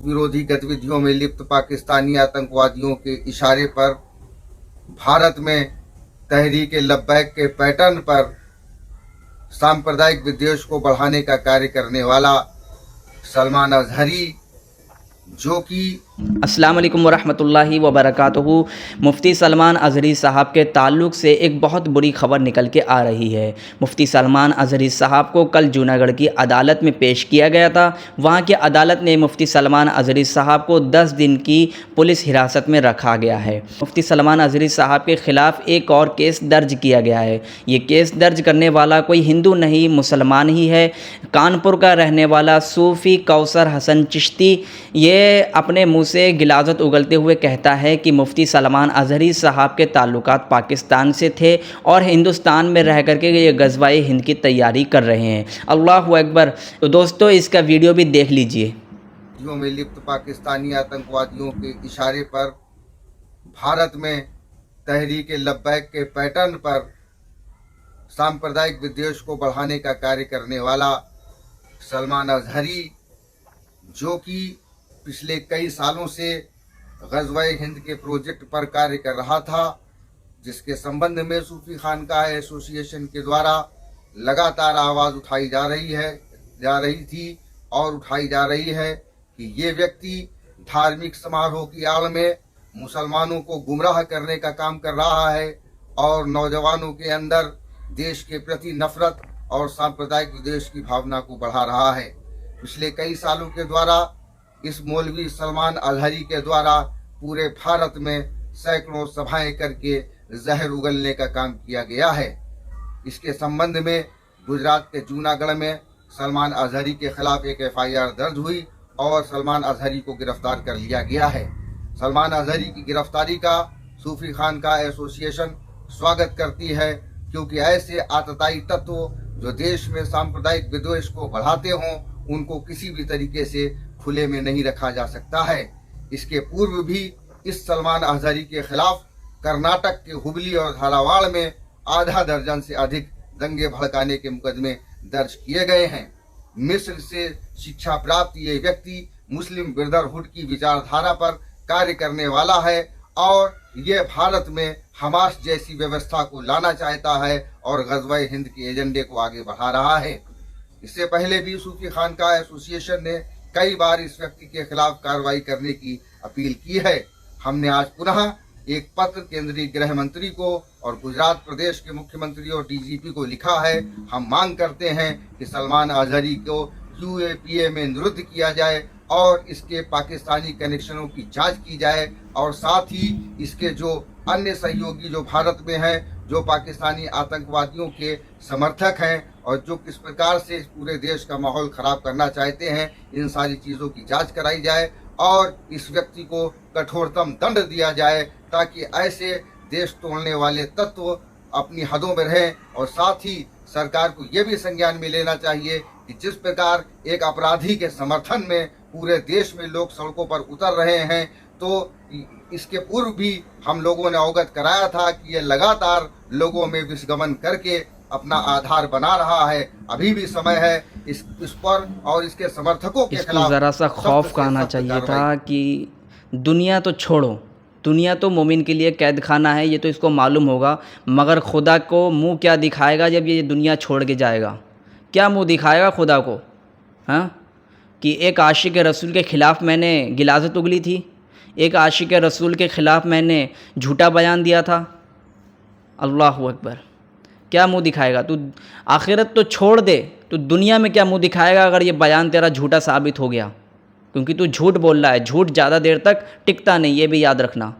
विरोधी गतिविधियों में लिप्त पाकिस्तानी आतंकवादियों के इशारे पर भारत में तहरीक लब्बैक के पैटर्न पर सांप्रदायिक विद्वेष को बढ़ाने का कार्य करने वाला सलमान अजहरी, जो कि अस्सलाम वालेकुम वरहमतुल्लाहि वबरकातुहू। मुफ्ती सलमान अजहरी साहब के ताल्लुक़ से एक बहुत बुरी खबर निकल के आ रही है। मुफ्ती सलमान अजहरी साहब को कल जूनागढ़ की अदालत में पेश किया गया था। वहाँ की अदालत ने मुफ्ती सलमान अजहरी साहब को 10 दिन की पुलिस हिरासत में रखा गया है। मुफ्ती सलमान अजहरी साहब के ख़िलाफ़ एक और केस दर्ज किया गया है। ये केस दर्ज करने वाला कोई हिंदू नहीं, मुसलमान ही है। कानपुर का रहने वाला सूफ़ी कौसर हसन चिश्ती ये अपने मुँह से गिलाज़त उगलते हुए कहता है कि मुफ्ती सलमान अजहरी साहब के ताल्लुकात पाकिस्तान से थे और हिंदुस्तान में रह करके ये ग़ज़वाए हिंद की तैयारी कर रहे हैं। अल्लाहु अकबर। तो दोस्तों, इसका वीडियो भी देख लीजिए। में लिप्त पाकिस्तानी आतंकवादियों के इशारे पर भारत में तहरीक लब्बैक के पैटर्न पर सांप्रदायिक विद्वेष को बढ़ाने का कार्य करने वाला सलमान अजहरी, जो कि पिछले कई सालों से ग़ज़वाए हिंद के प्रोजेक्ट पर कार्य कर रहा था, जिसके संबंध में सूफी खानकाह एसोसिएशन के द्वारा लगातार आवाज़ उठाई जा रही थी और उठाई जा रही है कि ये व्यक्ति धार्मिक समारोह की आड़ में मुसलमानों को गुमराह करने का काम कर रहा है और नौजवानों के अंदर देश के प्रति नफरत और सांप्रदायिक विद्वेष की भावना को बढ़ा रहा है। पिछले कई सालों के द्वारा इस मौलवी सलमान अजहरी के द्वारा पूरे भारत में सैकड़ों सभाएं करके जहर उगलने का काम किया गया है। इसके संबंध में गुजरात के जूनागढ़ में सलमान अजहरी के खिलाफ एक FIR दर्ज हुई और सलमान अजहरी को गिरफ्तार कर लिया गया है। सलमान अजहरी की गिरफ्तारी का सूफी खानकाह एसोसिएशन स्वागत करती है, क्योंकि ऐसे आतताई तत्व जो देश में सांप्रदायिक विद्वेष को बढ़ाते हों, उनको किसी भी तरीके से खुले में नहीं रखा जा सकता है। इसके पूर्व भी इस सलमान अजहरी के खिलाफ कर्नाटक के हुबली और धारावाड़ में आधा दर्जन से अधिक दंगे भड़काने के मुकदमे दर्ज किए गए हैं। मिस्र से शिक्षा प्राप्त ये व्यक्ति मुस्लिम ब्रदरहुड की विचारधारा पर कार्य करने वाला है और ये भारत में हमास जैसी व्यवस्था को लाना चाहता है और ग़ज़वाए हिंद के एजेंडे को आगे बढ़ा रहा है। इससे पहले भी सूफी खानकाह एसोसिएशन ने कई बार इस व्यक्ति के खिलाफ कार्रवाई करने की अपील की है। हमने आज पुनः एक पत्र केंद्रीय गृह मंत्री को और गुजरात प्रदेश के मुख्यमंत्री और DGP को लिखा है। हम मांग करते हैं कि सलमान अजहरी को UAPA में निरुद्ध किया जाए और इसके पाकिस्तानी कनेक्शनों की जांच की जाए और साथ ही इसके जो अन्य सहयोगी जो भारत में हैं, जो पाकिस्तानी आतंकवादियों के समर्थक हैं और जो किस प्रकार से इस पूरे देश का माहौल ख़राब करना चाहते हैं, इन सारी चीज़ों की जांच कराई जाए और इस व्यक्ति को कठोरतम दंड दिया जाए, ताकि ऐसे देश तोड़ने वाले तत्व अपनी हदों में रहें। और साथ ही सरकार को ये भी संज्ञान में लेना चाहिए कि जिस प्रकार एक अपराधी के समर्थन में पूरे देश में लोग सड़कों पर उतर रहे हैं, तो इसके पूर्व भी हम लोगों ने अवगत कराया था कि ये लगातार लोगों में विषगमन करके अपना आधार बना रहा है। अभी भी समय है इस पर और इसके समर्थकों के खिलाफ ज़रा सा खौफ का आना चाहिए था कि दुनिया तो छोड़ो, दुनिया तो मोमिन के लिए कैद खाना है, ये तो इसको मालूम होगा, मगर खुदा को मुंह क्या दिखाएगा जब ये दुनिया छोड़ के जाएगा? क्या मुंह दिखाएगा खुदा को? हाँ, कि एक आशिक रसूल के ख़िलाफ़ मैंने गिलाज़त उगली थी, एक आशिक रसूल के ख़िलाफ़ मैंने झूठा बयान दिया था। अल्लाहु अकबर। क्या मुंह दिखाएगा तू? आखिरत तो छोड़ दे, तो दुनिया में क्या मुंह दिखाएगा अगर ये बयान तेरा झूठा साबित हो गया? क्योंकि तू झूठ बोल रहा है। झूठ ज़्यादा देर तक टिकता नहीं, ये भी याद रखना।